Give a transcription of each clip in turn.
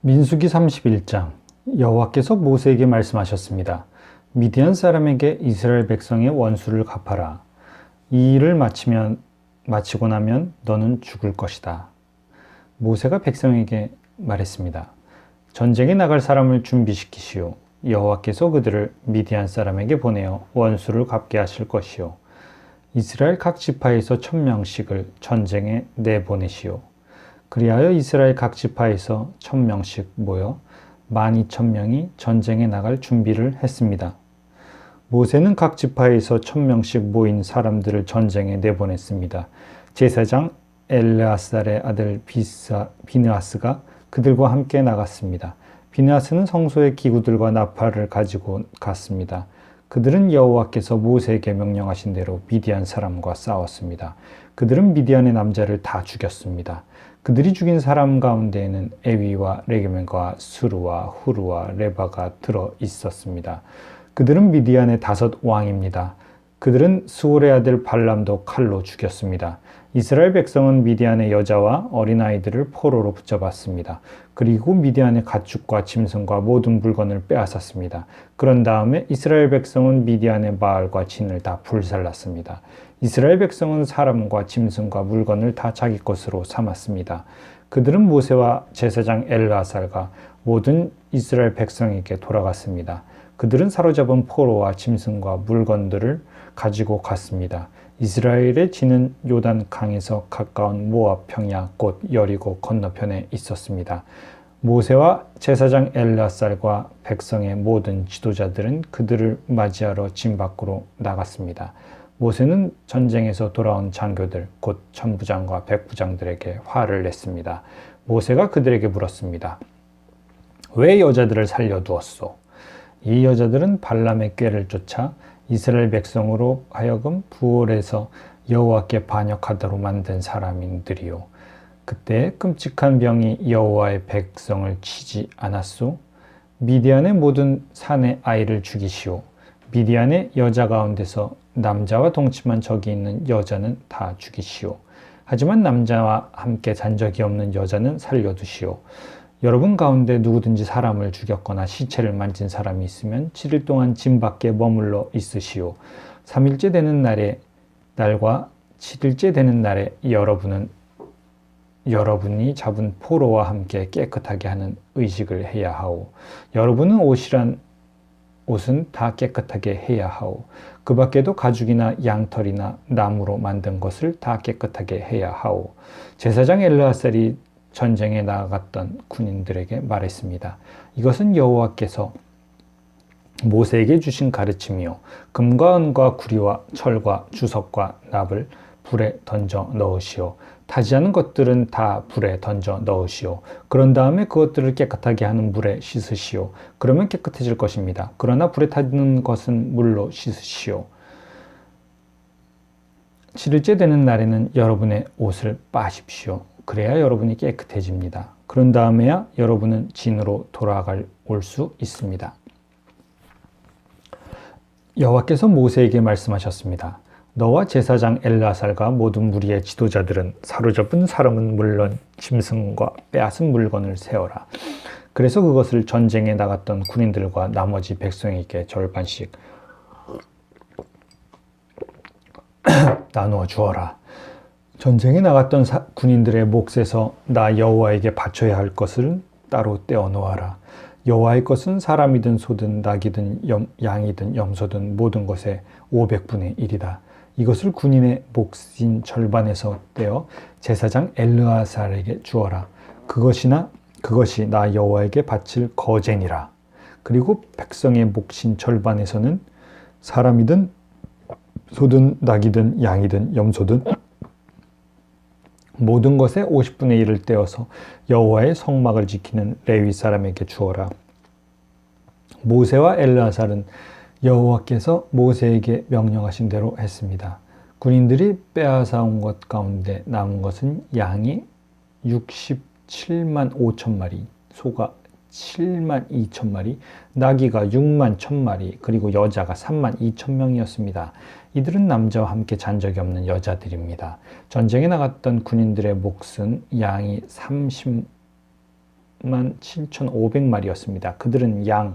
민수기 31장. 여호와께서 모세에게 말씀하셨습니다. 미디안 사람에게 이스라엘 백성의 원수를 갚아라. 이 일을 마치고 나면 너는 죽을 것이다. 모세가 백성에게 말했습니다. 전쟁에 나갈 사람을 준비시키시오. 여호와께서 그들을 미디안 사람에게 보내어 원수를 갚게 하실 것이요. 이스라엘 각 지파에서 1000명씩을 전쟁에 내보내시오. 그리하여 이스라엘 각 지파에서 1000명씩 모여 12000명이 전쟁에 나갈 준비를 했습니다. 모세는 각 지파에서 1000명씩 모인 사람들을 전쟁에 내보냈습니다. 제사장 엘르아살의 아들 비느하스가 그들과 함께 나갔습니다. 비느하스는 성소의 기구들과 나팔을 가지고 갔습니다. 그들은 여호와께서 모세에게 명령하신 대로 미디안 사람과 싸웠습니다. 그들은 미디안의 남자를 다 죽였습니다. 그들이 죽인 사람 가운데에는 에위와 레게멘과 수르와 후르와 레바가 들어 있었습니다. 그들은 미디안의 5 왕입니다. 그들은 스올의 아들 발람도 칼로 죽였습니다. 이스라엘 백성은 미디안의 여자와 어린아이들을 포로로 붙잡았습니다. 그리고 미디안의 가축과 짐승과 모든 물건을 빼앗았습니다. 그런 다음에 이스라엘 백성은 미디안의 마을과 진을 다 불살랐습니다. 이스라엘 백성은 사람과 짐승과 물건을 다 자기 것으로 삼았습니다. 그들은 모세와 제사장 엘르아살과 모든 이스라엘 백성에게 돌아갔습니다. 그들은 사로잡은 포로와 짐승과 물건들을 가지고 갔습니다. 이스라엘의 진은 요단 강에서 가까운 모압 평야 곧 여리고 건너편에 있었습니다. 모세와 제사장 엘르아살과 백성의 모든 지도자들은 그들을 맞이하러 진 밖으로 나갔습니다. 모세는 전쟁에서 돌아온 장교들 곧 천부장과 백부장들에게 화를 냈습니다. 모세가 그들에게 물었습니다. 왜 여자들을 살려두었소? 이 여자들은 발람의 꾀를 쫓아 이스라엘 백성으로 하여금 부올에서 여호와께 반역하도록 만든 사람들이요. 그때 끔찍한 병이 여호와의 백성을 치지 않았소? 미디안의 모든 산의 아이를 죽이시오. 미디안의 여자 가운데서 남자와 동침한 적이 있는 여자는 다 죽이시오. 하지만 남자와 함께 잔 적이 없는 여자는 살려두시오. 여러분 가운데 누구든지 사람을 죽였거나 시체를 만진 사람이 있으면 7일 동안 진 밖에 머물러 있으시오. 3일째 되는 날과 7일째 되는 날에 여러분이 잡은 포로와 함께 깨끗하게 하는 의식을 해야 하오. 여러분은 옷은 다 깨끗하게 해야 하오. 그 밖에도 가죽이나 양털이나 나무로 만든 것을 다 깨끗하게 해야 하오. 제사장 엘르아살이 전쟁에 나갔던 군인들에게 말했습니다. 이것은 여호와께서 모세에게 주신 가르침이요. 금과 은과 구리와 철과 주석과 납을 불에 던져 넣으시오. 타지 않은 것들은 다 불에 던져 넣으시오. 그런 다음에 그것들을 깨끗하게 하는 물에 씻으시오. 그러면 깨끗해질 것입니다. 그러나 불에 타는 것은 물로 씻으시오. 7일째 되는 날에는 여러분의 옷을 빠십시오. 그래야 여러분이 깨끗해집니다. 그런 다음에야 여러분은 진으로 올 수 있습니다. 여호와께서 모세에게 말씀하셨습니다. 너와 제사장 엘르아살과 모든 무리의 지도자들은 사로잡은 사람은 물론 짐승과 빼앗은 물건을 세어라. 그래서 그것을 전쟁에 나갔던 군인들과 나머지 백성에게 절반씩 나누어 주어라. 전쟁에 나갔던 군인들의 몫에서 나 여호와에게 바쳐야 할 것을 따로 떼어 놓아라. 여호와의 것은 사람이든 소든 낙이든 양이든 염소든 모든 것의 500분의 1이다. 이것을 군인의 몫인 절반에서 떼어 제사장 엘르아살에게 주어라. 그것이 나 여호와에게 바칠 거제니라. 그리고 백성의 몫인 절반에서는 사람이든 소든 낙이든 양이든 염소든 모든 것의 50분의 1을 떼어서 여호와의 성막을 지키는 레위 사람에게 주어라. 모세와 엘르아살은 여호와께서 모세에게 명령하신 대로 했습니다. 군인들이 빼앗아온 것 가운데 남은 것은 양이 67만 5천 마리, 소가 7만 2천 마리, 나귀가 6만 1천 마리, 그리고 여자가 3만 2천 명이었습니다. 이들은 남자와 함께 잔 적이 없는 여자들입니다. 전쟁에 나갔던 군인들의 몫은 양이 37,500마리였습니다. 그들은 양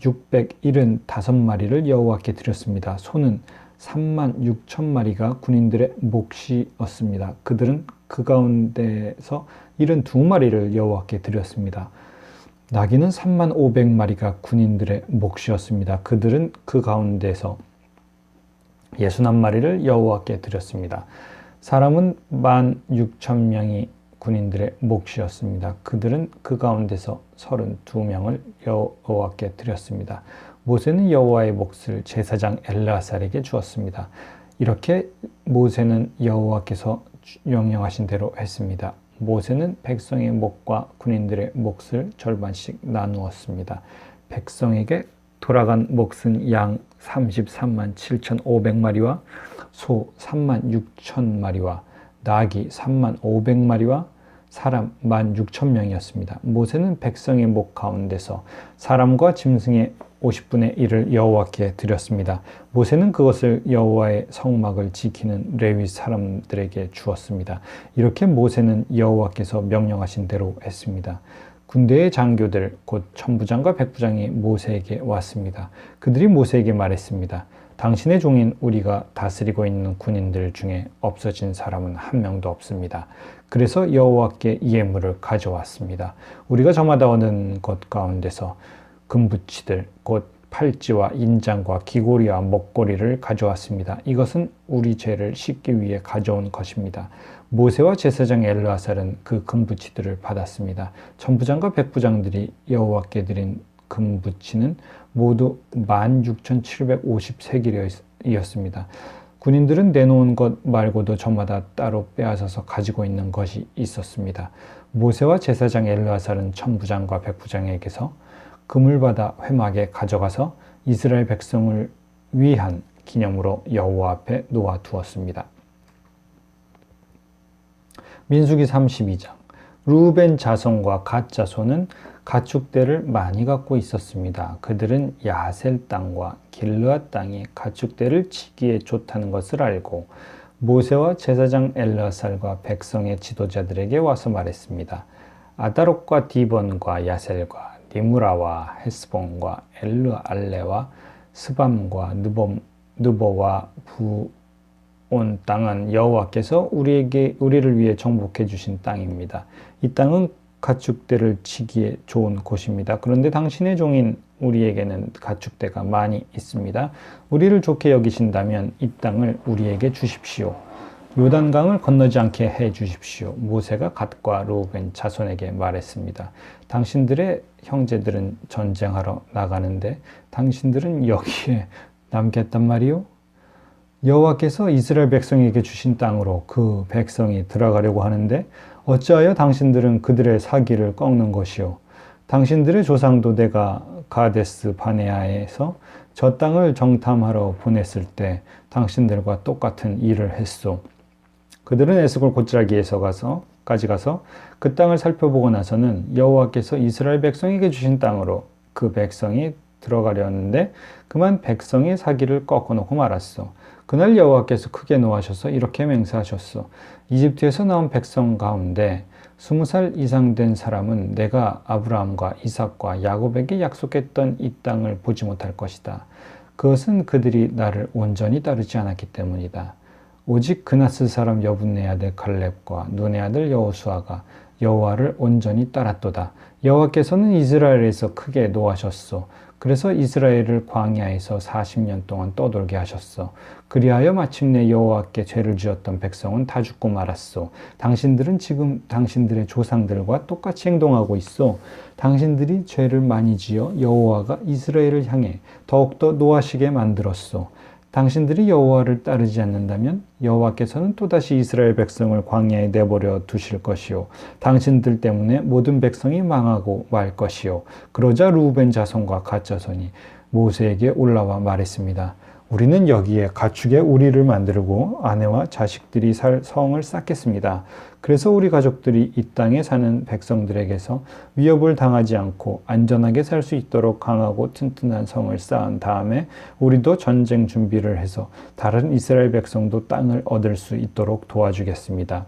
675마리를 여호와께 드렸습니다. 소는 36,000마리가 군인들의 몫이었습니다. 그들은 그 가운데서 72마리를 여호와께 드렸습니다. 나귀는 35,000마리가 군인들의 몫이었습니다. 그들은 그 가운데서 61마리를 여호와께 드렸습니다. 사람은 16,000명이 군인들의 몫이었습니다. 그들은 그 가운데서 32명을 여호와께 드렸습니다. 모세는 여호와의 몫을 제사장 엘르아살에게 주었습니다. 이렇게 모세는 여호와께서 명령하신 대로 했습니다. 모세는 백성의 몫과 군인들의 몫을 절반씩 나누었습니다. 백성에게 돌아간 몫은 양 337,500마리와 소 36,000마리와 나귀 35,000마리와 사람 16,000명이었습니다. 모세는 백성의 목 가운데서 사람과 짐승의 50분의 1을 여호와께 드렸습니다. 모세는 그것을 여호와의 성막을 지키는 레위 사람들에게 주었습니다. 이렇게 모세는 여호와께서 명령하신 대로 했습니다. 군대의 장교들 곧 천부장과 백부장이 모세에게 왔습니다. 그들이 모세에게 말했습니다. 당신의 종인 우리가 다스리고 있는 군인들 중에 없어진 사람은 한 명도 없습니다. 그래서 여호와께 예물을 가져왔습니다. 우리가 저마다 얻은 것 가운데서 금부치들 곧 팔찌와 인장과 귀고리와 목걸이를 가져왔습니다. 이것은 우리 죄를 씻기 위해 가져온 것입니다. 모세와 제사장 엘르아살은 그 금부치들을 받았습니다. 천부장과 백부장들이 여호와께 드린 금부치는 모두 16,750세겔이었습니다. 군인들은 내놓은 것 말고도 저마다 따로 빼앗아서 가지고 있는 것이 있었습니다. 모세와 제사장 엘르아살은 천부장과 백부장에게서 금을 받아 회막에 가져가서 이스라엘 백성을 위한 기념으로 여호와 앞에 놓아두었습니다. 민수기 32장. 루벤 자손과 갓 자손은 가축대를 많이 갖고 있었습니다. 그들은 야셀 땅과 길르앗 땅이 가축대를 치기에 좋다는 것을 알고 모세와 제사장 엘르아살과 백성의 지도자들에게 와서 말했습니다. 아다롯과 디본과 야셀과 니무라와 헤스본과 엘르알레와 스밤과 느보와 부온 땅은 여호와께서 우리를 위해 정복해 주신 땅입니다. 이 땅은 가축대를 치기에 좋은 곳입니다. 그런데 당신의 종인 우리에게는 가축대가 많이 있습니다. 우리를 좋게 여기신다면 이 땅을 우리에게 주십시오. 요단강을 건너지 않게 해 주십시오. 모세가 갓과 루벤 자손에게 말했습니다. 당신들의 형제들은 전쟁하러 나가는데 당신들은 여기에 남겠단 말이요? 여호와께서 이스라엘 백성에게 주신 땅으로 그 백성이 들어가려고 하는데 어찌하여 당신들은 그들의 사기를 꺾는 것이요? 당신들의 조상도 내가 가데스 바네아에서 저 땅을 정탐하러 보냈을 때 당신들과 똑같은 일을 했소. 그들은 에스골 곧자기에서 까지 가서 그 땅을 살펴보고 나서는 여호와께서 이스라엘 백성에게 주신 땅으로 그 백성이 들어가려는데 그만 백성의 사기를 꺾어놓고 말았소. 그날 여호와께서 크게 노하셔서 이렇게 맹세하셨소. 이집트에서 나온 백성 가운데 20살 이상 된 사람은 내가 아브라함과 이삭과 야곱에게 약속했던 이 땅을 보지 못할 것이다. 그것은 그들이 나를 온전히 따르지 않았기 때문이다. 오직 그나스 사람 여분네 아들 갈렙과 눈의 아들 여호수아가 여호와를 온전히 따랐도다. 여호와께서는 이스라엘에서 크게 노하셨소. 그래서 이스라엘을 광야에서 40년 동안 떠돌게 하셨소. 그리하여 마침내 여호와께 죄를 지었던 백성은 다 죽고 말았소. 당신들은 지금 당신들의 조상들과 똑같이 행동하고 있소. 당신들이 죄를 많이 지어 여호와가 이스라엘을 향해 더욱더 노하시게 만들었소. 당신들이 여호와를 따르지 않는다면 여호와께서는 또다시 이스라엘 백성을 광야에 내버려 두실 것이요 당신들 때문에 모든 백성이 망하고 말 것이요. 그러자 루벤 자손과 갓 자손이 모세에게 올라와 말했습니다. 우리는 여기에 가축에 우리를 만들고 아내와 자식들이 살 성을 쌓겠습니다. 그래서 우리 가족들이 이 땅에 사는 백성들에게서 위협을 당하지 않고 안전하게 살 수 있도록 강하고 튼튼한 성을 쌓은 다음에 우리도 전쟁 준비를 해서 다른 이스라엘 백성도 땅을 얻을 수 있도록 도와주겠습니다.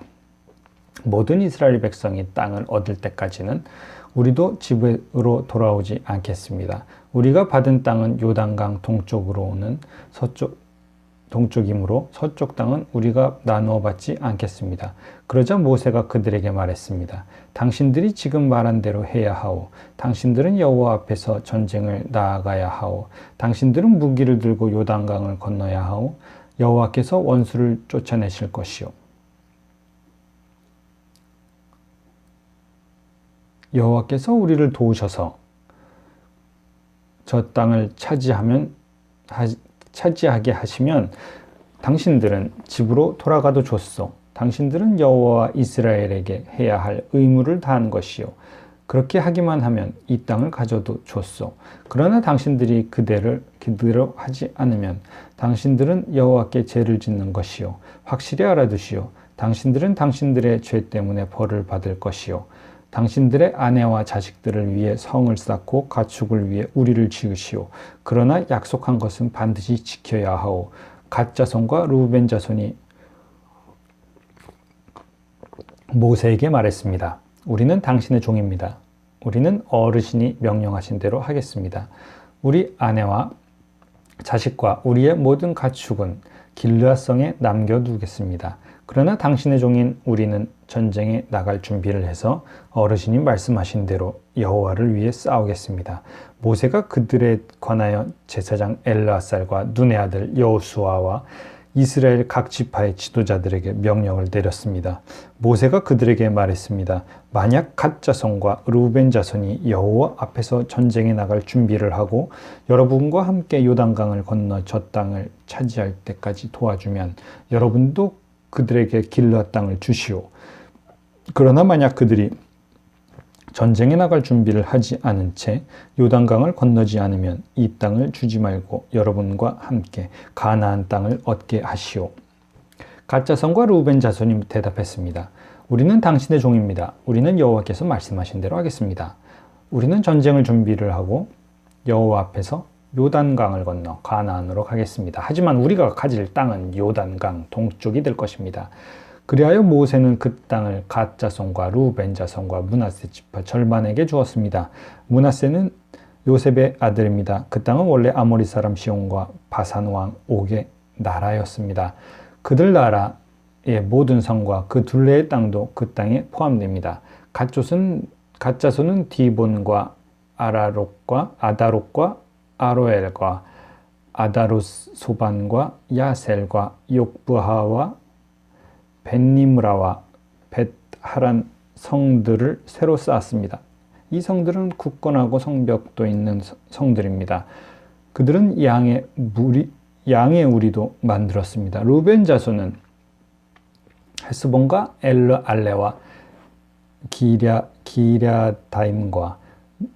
모든 이스라엘 백성이 땅을 얻을 때까지는 우리도 집으로 돌아오지 않겠습니다. 우리가 받은 땅은 요단강 동쪽으로 오는 동쪽이므로 서쪽 땅은 우리가 나누어 받지 않겠습니다. 그러자 모세가 그들에게 말했습니다. 당신들이 지금 말한 대로 해야 하오. 당신들은 여호와 앞에서 전쟁을 나아가야 하오. 당신들은 무기를 들고 요단강을 건너야 하오. 여호와께서 원수를 쫓아내실 것이요. 여호와께서 우리를 도우셔서 저 땅을 차지하게 하시면 당신들은 집으로 돌아가도 좋소. 당신들은 여호와 이스라엘에게 해야 할 의무를 다한 것이요. 그렇게 하기만 하면 이 땅을 가져도 좋소. 그러나 당신들이 그대로 하지 않으면 당신들은 여호와께 죄를 짓는 것이요. 확실히 알아두시오. 당신들은 당신들의 죄 때문에 벌을 받을 것이요. 당신들의 아내와 자식들을 위해 성을 쌓고 가축을 위해 우리를 지으시오. 그러나 약속한 것은 반드시 지켜야 하오. 갓 자손과 르우벤 자손이 모세에게 말했습니다. 우리는 당신의 종입니다. 우리는 어르신이 명령하신 대로 하겠습니다. 우리 아내와 자식과 우리의 모든 가축은 길르앗성에 남겨두겠습니다. 그러나 당신의 종인 우리는 전쟁에 나갈 준비를 해서 어르신이 말씀하신 대로 여호와를 위해 싸우겠습니다. 모세가 그들에 관하여 제사장 엘르아살과 눈의 아들 여호수아와 이스라엘 각 지파의 지도자들에게 명령을 내렸습니다. 모세가 그들에게 말했습니다. 만약 갓 자손과 르우벤 자손이 여호와 앞에서 전쟁에 나갈 준비를 하고 여러분과 함께 요단강을 건너 저 땅을 차지할 때까지 도와주면 여러분도 그들에게 길르앗 땅을 주시오. 그러나 만약 그들이 전쟁에 나갈 준비를 하지 않은 채 요단강을 건너지 않으면 이 땅을 주지 말고 여러분과 함께 가나안 땅을 얻게 하시오. 갓 자손과 르우벤 자손이 대답했습니다. 우리는 당신의 종입니다. 우리는 여호와께서 말씀하신 대로 하겠습니다. 우리는 전쟁을 준비를 하고 여호와 앞에서 요단강을 건너 가나안으로 가겠습니다. 하지만 우리가 가질 땅은 요단강 동쪽이 될 것입니다. 그리하여 모세는 그 땅을 갓 자손과 르우벤 자손과 므낫세 지파 절반에게 주었습니다. 므낫세는 요셉의 아들입니다. 그 땅은 원래 아모리 사람 시온과 바산 왕 옥의 나라였습니다. 그들 나라의 모든 성과 그 둘레의 땅도 그 땅에 포함됩니다. 갓 자손은 디본과 아다롯과 아로엘과 아다롯소반과 야셀과 욕부하와 벳니므라와 벳하란 성들을 새로 쌓았습니다. 이 성들은 굳건하고 성벽도 있는 성들입니다. 그들은 양의 우리도 만들었습니다. 르우벤 자손은 헤스본과 엘르알레와 기랴다임과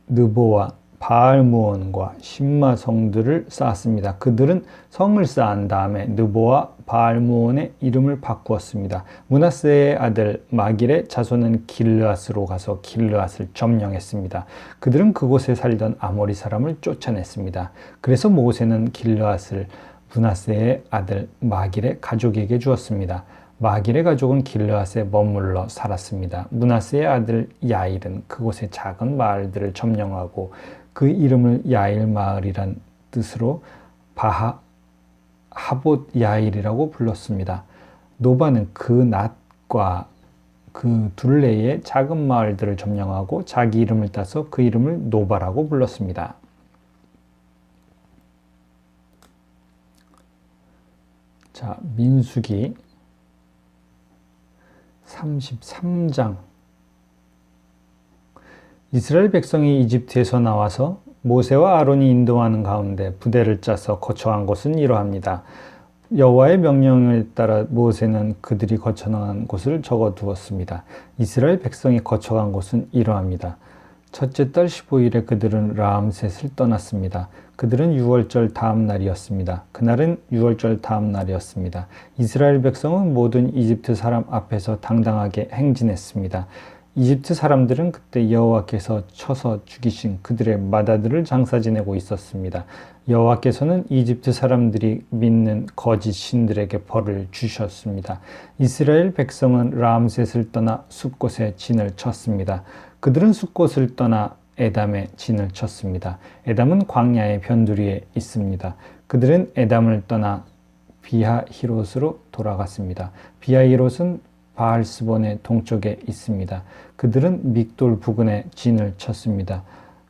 느보와 바알무온과 심마 성들을 쌓았습니다. 그들은 성을 쌓은 다음에 느보와 바알무온의 이름을 바꾸었습니다. 므낫세의 아들 마길의 자손은 길르앗으로 가서 길르앗을 점령했습니다. 그들은 그곳에 살던 아모리 사람을 쫓아냈습니다. 그래서 모세는 길르앗을 므낫세의 아들 마길의 가족에게 주었습니다. 마길의 가족은 길르앗에 머물러 살았습니다. 므낫세의 아들 야일은 그곳의 작은 마을들을 점령하고 그 이름을 야일 마을이란 뜻으로 하봇 야일이라고 불렀습니다. 노바는 그 낫과 그 둘레의 작은 마을들을 점령하고 자기 이름을 따서 그 이름을 노바라고 불렀습니다. 자, 민수기 33장. 이스라엘 백성이 이집트에서 나와서 모세와 아론이 인도하는 가운데 부대를 짜서 거처한 곳은 이러합니다. 여호와의 명령을 따라 모세는 그들이 거처한 곳을 적어두었습니다. 이스라엘 백성이 거처한 곳은 이러합니다. 첫째 달 15일에 그들은 라암셋을 떠났습니다. 그들은 유월절 다음 날이었습니다. 그날은 유월절 다음 날이었습니다. 이스라엘 백성은 모든 이집트 사람 앞에서 당당하게 행진했습니다. 이집트 사람들은 그때 여호와께서 쳐서 죽이신 그들의 맏아들을 장사 지내고 있었습니다. 여호와께서는 이집트 사람들이 믿는 거짓 신들에게 벌을 주셨습니다. 이스라엘 백성은 라암셋을 떠나 숲곳에 진을 쳤습니다. 그들은 숫곳을 떠나 에담에 진을 쳤습니다. 에담은 광야의 변두리에 있습니다. 그들은 에담을 떠나 비하히롯으로 돌아갔습니다. 비하히롯은 바알스본의 동쪽에 있습니다. 그들은 믹돌 부근에 진을 쳤습니다.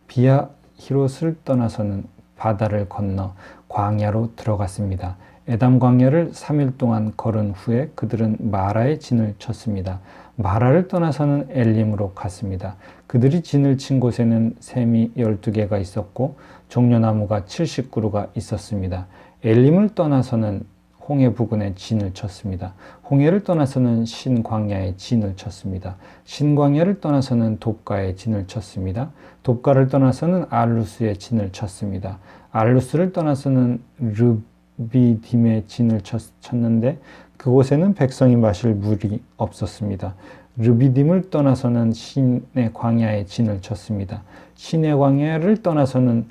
비하히롯을 떠나서는 바다를 건너 광야로 들어갔습니다. 에담 광야를 3일 동안 걸은 후에 그들은 마라에 진을 쳤습니다. 마라를 떠나서는 엘림으로 갔습니다. 그들이 진을 친 곳에는 샘이 12개가 있었고 종려나무가 70그루가 있었습니다. 엘림을 떠나서는 홍해 부근에 진을 쳤습니다. 홍해를 떠나서는 신광야에 진을 쳤습니다. 신광야를 떠나서는 돕가에 진을 쳤습니다. 돕가를 떠나서는 알루스에 진을 쳤습니다. 알루스를 떠나서는 르비딤에 진을 쳤는데 그곳에는 백성이 마실 물이 없었습니다. 르비딤을 떠나서는 신의 광야에 진을 쳤습니다. 신의 광야를 떠나서는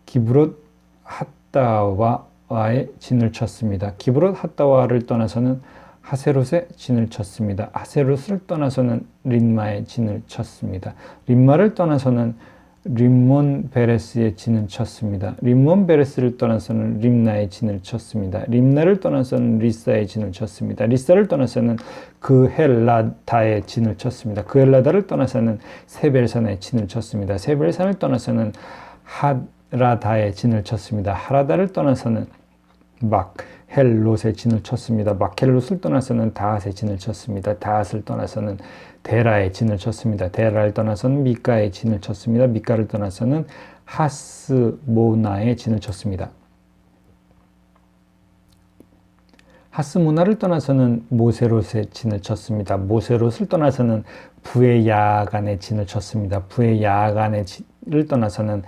기브롯 핫다와에 진을 쳤습니다. 기브롯 핫다와를 떠나서는 하세롯에 진을 쳤습니다. 하세롯을 떠나서는 림마에 진을 쳤습니다. 림마를 떠나서는 림몬 베레스에 진을 쳤습니다. 림몬 베레스를 떠나서는 림나에 진을 쳤습니다. 림나를 떠나서는 리사에 진을 쳤습니다. 리사를 떠나서는 그헬라다에 진을 쳤습니다. 그헬라다를 떠나서는 세벨산에 진을 쳤습니다. 세벨산을 떠나서는 하라다에 진을 쳤습니다. 하라다를 떠나서는 막헬롯에 진을 쳤습니다. 막헬롯을 떠나서는 다핫에 진을 쳤습니다. 다핫을 떠나서는 데라에 진을 쳤습니다. 데라를 떠나서는 미가에 진을 쳤습니다. 미가를 떠나서는 하스모나에 진을 쳤습니다. 하스모나를 떠나서는 모세롯에 진을 쳤습니다. 모세롯을 떠나서는 부에야간에 진을 쳤습니다. 부에야간을 떠나서는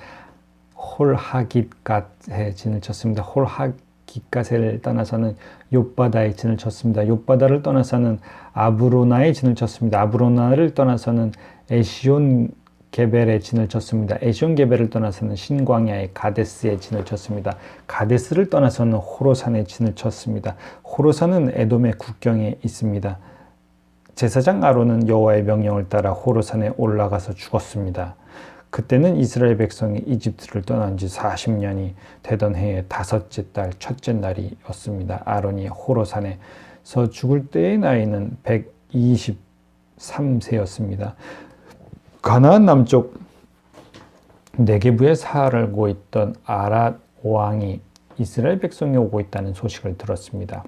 홀하깃갓에 진을 쳤습니다. 홀하깃갓을 떠나서는 욥바다에 진을 쳤습니다. 욥바다를 떠나서는 아브로나에 진을 쳤습니다. 아브로나를 떠나서는 에시온 게벨에 진을 쳤습니다. 에시온 게벨을 떠나서는 신광야의 가데스에 진을 쳤습니다. 가데스를 떠나서는 호로산에 진을 쳤습니다. 호로산은 에돔의 국경에 있습니다. 제사장 아론은 여호와의 명령을 따라 호로산에 올라가서 죽었습니다. 그때는 이스라엘 백성이 이집트를 떠난 지 40년이 되던 해의 5째 달 첫째 날이었습니다. 아론이 호로산에서 죽을 때의 나이는 123세였습니다. 가나안 남쪽 네게부에 살고 있던 아랏 왕이 이스라엘 백성이 오고 있다는 소식을 들었습니다.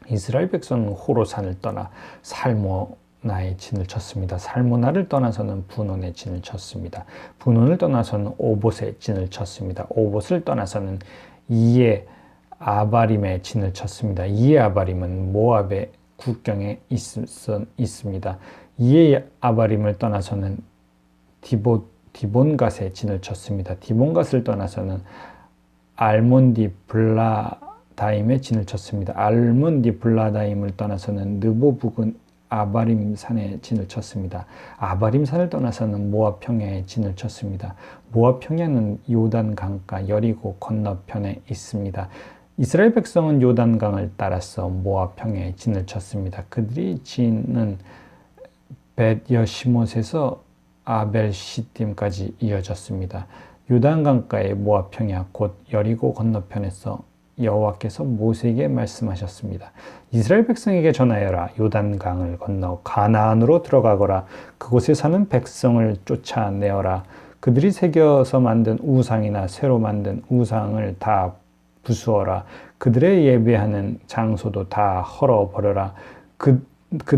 이스라엘 백성은 호로산을 떠나 살모나에 진을 쳤습니다. 살모나를 떠나서는 분온에 진을 쳤습니다. 분온을 떠나서는 오봇에 진을 쳤습니다. 오봇을 떠나서는 이에 아바림에 진을 쳤습니다. 이에 아바림은 모압의 국경에 있습니다. 이에 아바림을 떠나서는 디본갓에 진을 쳤습니다. 디본갓을 떠나서는 알몬디 블라다임에 진을 쳤습니다. 알몬디 블라다임을 떠나서는 느보 부근 아바림 산에 진을 쳤습니다. 아바림 산을 떠나서는 모압 평야에 진을 쳤습니다. 모압 평야는 요단 강가 여리고 건너편에 있습니다. 이스라엘 백성은 요단 강을 따라서 모압 평야에 진을 쳤습니다. 그들이 진은 벳여시못에서 아벨시딤까지 이어졌습니다. 요단 강가의 모압 평야 곧 여리고 건너편에서 여호와께서 모세에게 말씀하셨습니다. 이스라엘 백성에게 전하여라. 요단강을 건너 가나안으로 들어가거라. 그곳에 사는 백성을 쫓아내어라. 그들이 새겨서 만든 우상이나 새로 만든 우상을 다 부수어라. 그들의 예배하는 장소도 다 헐어버려라. 그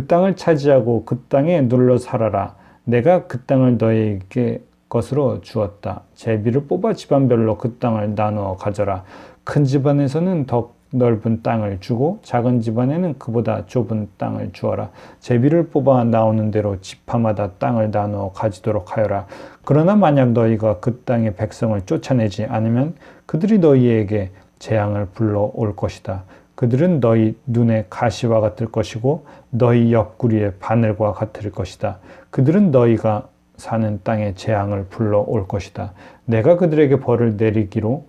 땅을 차지하고 그 땅에 눌러 살아라. 내가 그 땅을 너에게 것으로 주었다. 제비를 뽑아 집안별로 그 땅을 나누어 가져라. 큰 집안에서는 더 넓은 땅을 주고 작은 집안에는 그보다 좁은 땅을 주어라. 제비를 뽑아 나오는 대로 지파마다 땅을 나누어 가지도록 하여라. 그러나 만약 너희가 그 땅의 백성을 쫓아내지 않으면 그들이 너희에게 재앙을 불러올 것이다. 그들은 너희 눈에 가시와 같을 것이고 너희 옆구리에 바늘과 같을 것이다. 그들은 너희가 사는 땅에 재앙을 불러올 것이다. 내가 그들에게 벌을 내리기로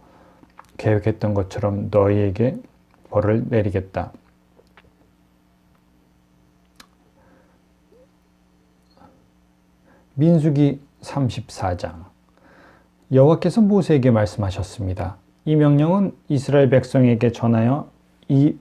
계획했던 것처럼 너희에게 벌을 내리겠다. 민수기 34장. 여호와께서 모세에게 말씀하셨습니다. 이 명령은 이스라엘 백성에게 전하여 이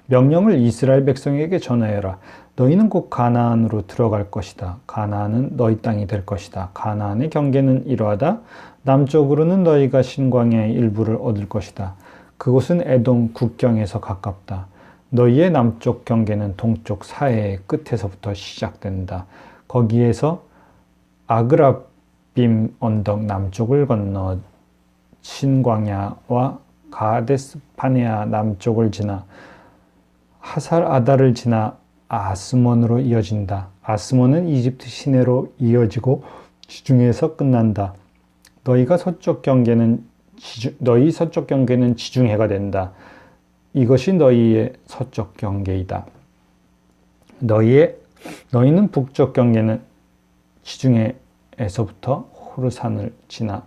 명령을 이스라엘 백성에게 전하여라. 너희는 곧 가나안으로 들어갈 것이다. 가나안은 너희 땅이 될 것이다. 가나안의 경계는 이러하다. 남쪽으로는 너희가 신광야의 일부를 얻을 것이다. 그곳은 에돔 국경에서 가깝다. 너희의 남쪽 경계는 동쪽 사해의 끝에서부터 시작된다. 거기에서 아그라빔 언덕 남쪽을 건너 신광야와 가데스 바네아 남쪽을 지나 하살 아다를 지나 아스몬으로 이어진다. 아스몬은 이집트 시내로 이어지고 지중해에서 끝난다. 너희 서쪽 경계는 지중해가 된다. 이것이 너희의 서쪽 경계이다. 너희는 북쪽 경계는 지중해에서부터 호르산을 지나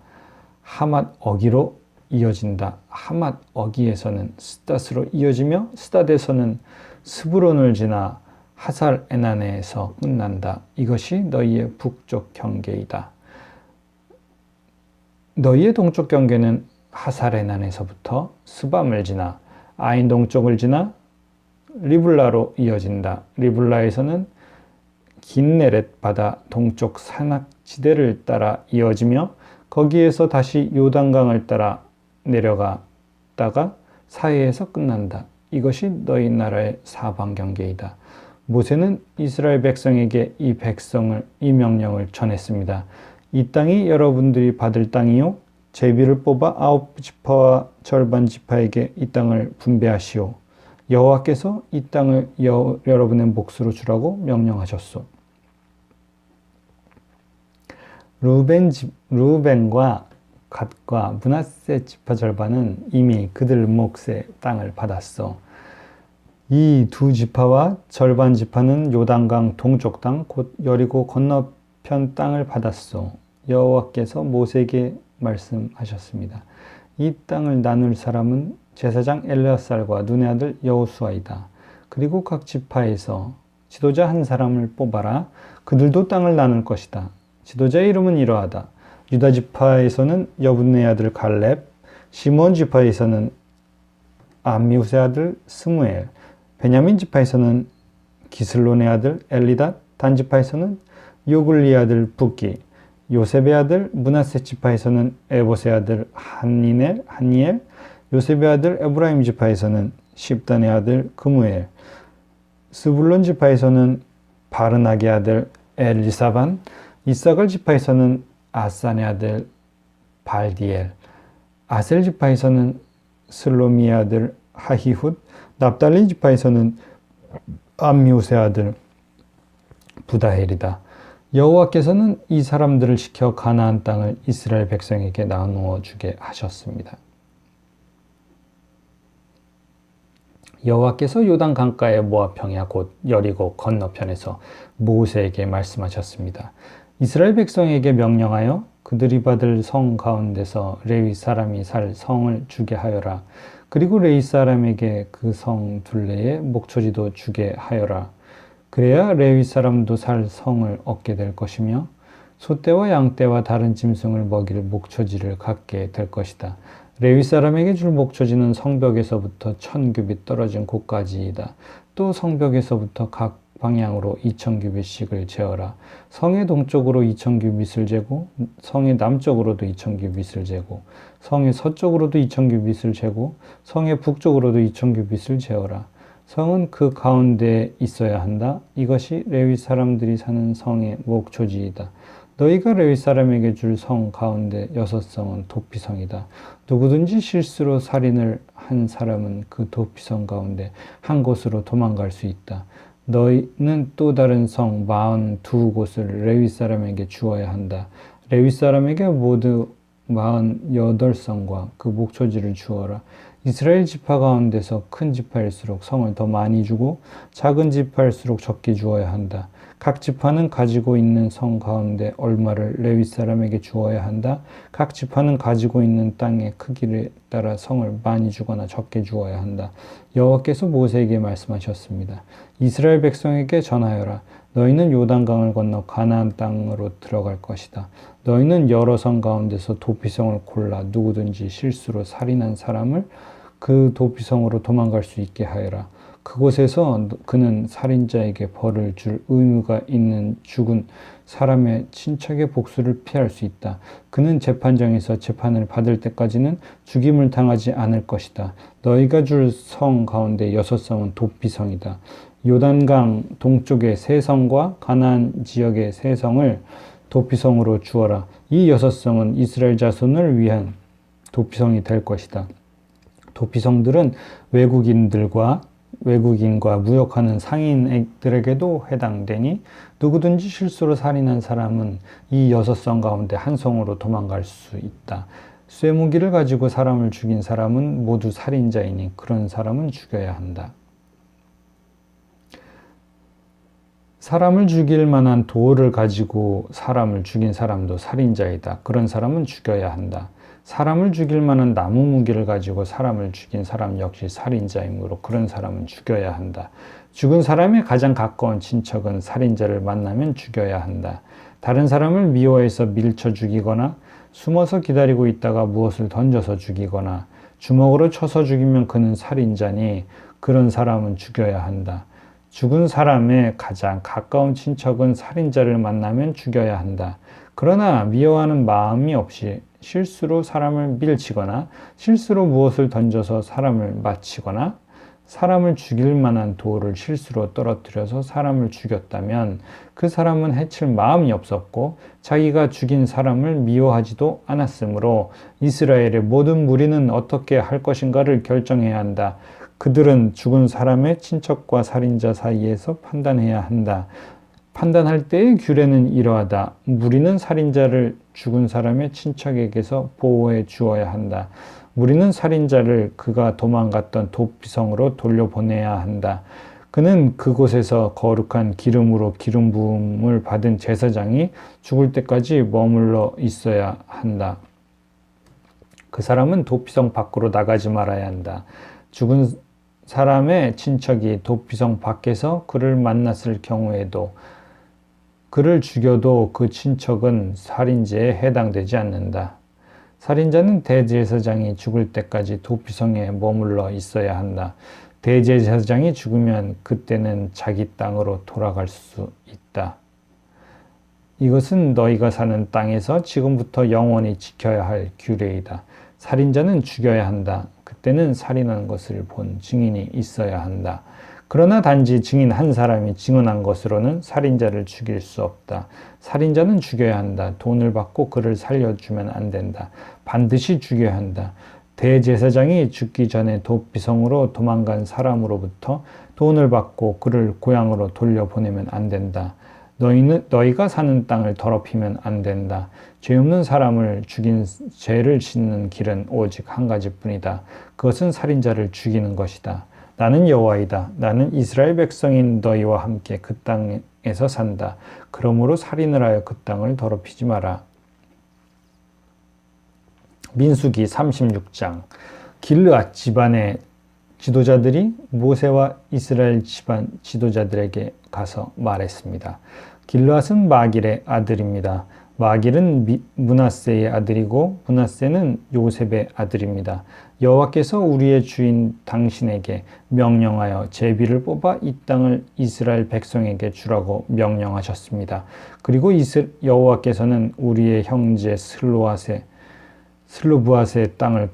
하맛 어기로 이어진다. 하맛 어기에서는 스닷으로 이어지며 스닷에서는 스브론을 지나 하살 에나네에서 끝난다. 이것이 너희의 북쪽 경계이다. 너희의 동쪽 경계는 하살 에나네에서부터 스밤을 지나 아인 동쪽을 지나 리블라로 이어진다. 리블라에서는 긴네렛 바다 동쪽 산악지대를 따라 이어지며 거기에서 다시 요단강을 따라 내려가다가 사해에서 끝난다. 이것이 너희 나라의 사방 경계이다. 모세는 이스라엘 백성에게 이 명령을 전했습니다. 이 땅이 여러분들이 받을 땅이요 제비를 뽑아 9지파와 절반 지파에게 이 땅을 분배하시오. 여호와께서 이 땅을 여러분의 몫으로 주라고 명령하셨소. 르우벤과 갓과 므낫세 지파 절반은 이미 그들 몫의 땅을 받았어. 이 두 지파와 절반 지파는 요단강 동쪽 땅 곧 여리고 건너편 땅을 받았소. 여호와께서 모세에게 말씀하셨습니다. 이 땅을 나눌 사람은 제사장 엘르아살과 눈의 아들 여호수아이다. 그리고 각 지파에서 지도자 한 사람을 뽑아라. 그들도 땅을 나눌 것이다. 지도자의 이름은 이러하다. 유다 지파에서는 여분의 아들 갈렙, 시몬 지파에서는 암미우스의 아들 스무엘, 베냐민 지파에서는 기슬론의 아들 엘리닷, 단 지파에서는 요글리의 아들 붓기, 요셉의 아들 므낫세 지파에서는 에봇의 아들 한니엘, 요셉의 아들 에브라임 지파에서는 십단의 아들 그무엘, 스불론 지파에서는 바르나게 아들 엘리사반, 이사갈 지파에서는 아산의 아들 발디엘, 아셀 지파에서는 슬로미의 아들 하히훗, 납달리 지파에서는 암미우스의 아들 부다헬이다. 여호와께서는 이 사람들을 시켜 가나안 땅을 이스라엘 백성에게 나누어 주게 하셨습니다. 여호와께서 요단 강가의 모압 평야 곧 여리고 건너편에서 모세에게 말씀하셨습니다. 이스라엘 백성에게 명령하여 그들이 받을 성 가운데서 레위 사람이 살 성을 주게 하여라. 그리고 레위 사람에게 그 성 둘레에 목초지도 주게 하여라. 그래야 레위 사람도 살 성을 얻게 될 것이며 소떼와 양떼와 다른 짐승을 먹일 목초지를 갖게 될 것이다. 레위 사람에게 줄 목초지는 성벽에서부터 1000규빗 떨어진 곳까지이다. 또 성벽에서부터 각 방향으로 2000규빗씩을 재어라. 성의 동쪽으로 2000규빗을 재고 성의 남쪽으로도 2000규빗을 재고 성의 서쪽으로도 2000규빗을 재고 성의 북쪽으로도 2000규빗을 재어라. 성은 그 가운데에 있어야 한다. 이것이 레위 사람들이 사는 성의 목초지이다. 너희가 레위 사람에게 줄 성 가운데 6성은 도피성이다. 누구든지 실수로 살인을 한 사람은 그 도피성 가운데 한 곳으로 도망갈 수 있다. 너희는 또 다른 성 42곳을 레위 사람에게 주어야 한다. 레위 사람에게 모두 48성과 그 목초지를 주어라. 이스라엘 지파 가운데서 큰 지파일수록 성을 더 많이 주고 작은 지파일수록 적게 주어야 한다. 각 지파는 가지고 있는 성 가운데 얼마를 레위 사람에게 주어야 한다. 각 지파는 가지고 있는 땅의 크기에 따라 성을 많이 주거나 적게 주어야 한다. 여호와께서 모세에게 말씀하셨습니다. 이스라엘 백성에게 전하여라. 너희는 요단강을 건너 가나안 땅으로 들어갈 것이다. 너희는 여러 성 가운데서 도피성을 골라 누구든지 실수로 살인한 사람을 그 도피성으로 도망갈 수 있게 하여라. 그곳에서 그는 살인자에게 벌을 줄 의무가 있는 죽은 사람의 친척의 복수를 피할 수 있다. 그는 재판정에서 재판을 받을 때까지는 죽임을 당하지 않을 것이다. 너희가 줄 성 가운데 6성은 도피성이다. 요단강 동쪽의 3성과 가나안 지역의 3성을 도피성으로 주어라. 이 6성은 이스라엘 자손을 위한 도피성이 될 것이다. 도피성들은 외국인과 무역하는 상인들에게도 해당되니 누구든지 실수로 살인한 사람은 이 6성 가운데 한 성으로 도망갈 수 있다. 쇠무기를 가지고 사람을 죽인 사람은 모두 살인자이니 그런 사람은 죽여야 한다. 사람을 죽일 만한 돌을 가지고 사람을 죽인 사람도 살인자이다. 그런 사람은 죽여야 한다. 사람을 죽일 만한 나무 무기를 가지고 사람을 죽인 사람 역시 살인자이므로 그런 사람은 죽여야 한다. 죽은 사람의 가장 가까운 친척은 살인자를 만나면 죽여야 한다. 다른 사람을 미워해서 밀쳐 죽이거나 숨어서 기다리고 있다가 무엇을 던져서 죽이거나 주먹으로 쳐서 죽이면 그는 살인자니 그런 사람은 죽여야 한다. 죽은 사람의 가장 가까운 친척은 살인자를 만나면 죽여야 한다. 그러나 미워하는 마음이 없이 실수로 사람을 밀치거나 실수로 무엇을 던져서 사람을 맞히거나 사람을 죽일 만한 돌을 실수로 떨어뜨려서 사람을 죽였다면 그 사람은 해칠 마음이 없었고 자기가 죽인 사람을 미워하지도 않았으므로 이스라엘의 모든 무리는 어떻게 할 것인가를 결정해야 한다. 그들은 죽은 사람의 친척과 살인자 사이에서 판단해야 한다. 판단할 때의 규례는 이러하다. 무리는 살인자를 죽은 사람의 친척에게서 보호해 주어야 한다. 무리는 살인자를 그가 도망갔던 도피성으로 돌려보내야 한다. 그는 그곳에서 거룩한 기름으로 기름 부음을 받은 제사장이 죽을 때까지 머물러 있어야 한다. 그 사람은 도피성 밖으로 나가지 말아야 한다. 죽은 사람의 친척이 도피성 밖에서 그를 만났을 경우에도 그를 죽여도 그 친척은 살인죄에 해당되지 않는다. 살인자는 대제사장이 죽을 때까지 도피성에 머물러 있어야 한다. 대제사장이 죽으면 그때는 자기 땅으로 돌아갈 수 있다. 이것은 너희가 사는 땅에서 지금부터 영원히 지켜야 할 규례이다. 살인자는 죽여야 한다. 그때는 살인한 것을 본 증인이 있어야 한다. 그러나 단지 증인 한 사람이 증언한 것으로는 살인자를 죽일 수 없다. 살인자는 죽여야 한다. 돈을 받고 그를 살려주면 안 된다. 반드시 죽여야 한다. 대제사장이 죽기 전에 도피성으로 도망간 사람으로부터 돈을 받고 그를 고향으로 돌려보내면 안 된다. 너희가 사는 땅을 더럽히면 안 된다. 죄 없는 사람을 죽인 죄를 씻는 길은 오직 한 가지뿐이다. 그것은 살인자를 죽이는 것이다. 나는 여호와이다. 나는 이스라엘 백성인 너희와 함께 그 땅에서 산다. 그러므로 살인을 하여 그 땅을 더럽히지 마라. 민수기 36장. 길르앗 집안의 지도자들이 모세와 이스라엘 집안 지도자들에게 가서 말했습니다. 길르앗은 마길의 아들입니다. 마길은 므낫세의 아들이고 므낫세는 요셉의 아들입니다. 여호와께서 우리의 주인 당신에게 명령하여 제비를 뽑아 이 땅을 이스라엘 백성에게 주라고 명령하셨습니다. 그리고 여호와께서는 우리의 형제 슬로브앗의 땅을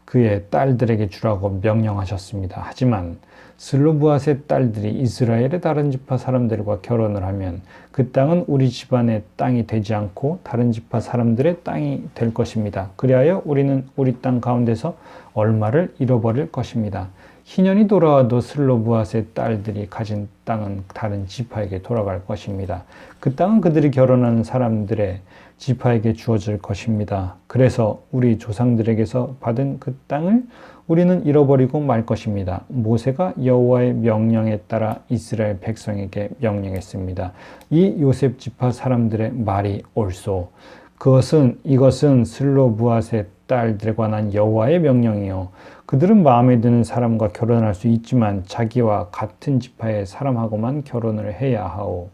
그의 딸들에게 주라고 명령하셨습니다. 하지만 슬로브앗의 딸들이 이스라엘의 다른 지파 사람들과 결혼을 하면 그 땅은 우리 집안의 땅이 되지 않고 다른 지파 사람들의 땅이 될 것입니다. 그리하여 우리는 우리 땅 가운데서 얼마를 잃어버릴 것입니다. 희년이 돌아와도 슬로브앗의 딸들이 가진 땅은 다른 지파에게 돌아갈 것입니다. 그 땅은 그들이 결혼하는 사람들의 지파에게 주어질 것입니다. 그래서 우리 조상들에게서 받은 그 땅을 우리는 잃어버리고 말 것입니다. 모세가 여호와의 명령에 따라 이스라엘 백성에게 명령했습니다. 이 요셉 지파 사람들의 말이 옳소. 이것은 슬로브앗의 딸들에 관한 여호와의 명령이요. 그들은 마음에 드는 사람과 결혼할 수 있지만 자기와 같은 지파의 사람하고만 결혼을 해야 하오.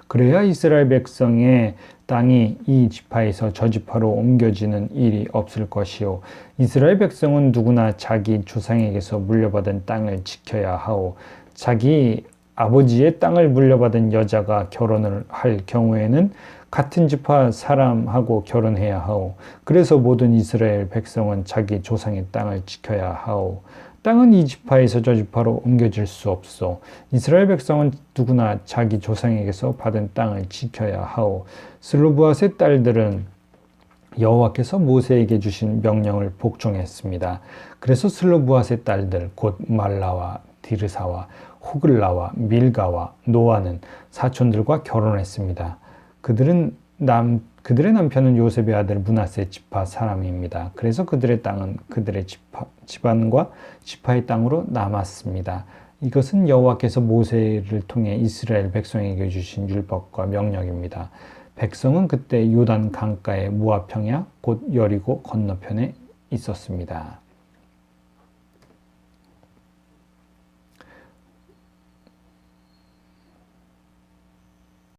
그래야 이스라엘 백성의 땅이 이 지파에서 저 지파로 옮겨지는 일이 없을 것이요. 이스라엘 백성은 누구나 자기 조상에게서 물려받은 땅을 지켜야 하오. 자기 아버지의 땅을 물려받은 여자가 결혼을 할 경우에는 같은 지파 사람하고 결혼해야 하오. 그래서 모든 이스라엘 백성은 자기 조상의 땅을 지켜야 하오. 땅은 이 지파에서 저 지파로 옮겨질 수 없어. 이스라엘 백성은 누구나 자기 조상에게서 받은 땅을 지켜야 하오. 슬로브앗의 딸들은 여호와께서 모세에게 주신 명령을 복종했습니다. 그래서 슬로브앗의 딸들 곧 말라와 디르사와 호글라와 밀가와 노아는 사촌들과 결혼했습니다. 그들의 남편은 요셉의 아들 므낫세 지파 사람입니다. 그래서 그들의 땅은 그들의 집안과 지파의 땅으로 남았습니다. 이것은 여호와께서 모세를 통해 이스라엘 백성에게 주신 율법과 명령입니다. 백성은 그때 요단 강가의 모압 평야 곧 여리고 건너편에 있었습니다.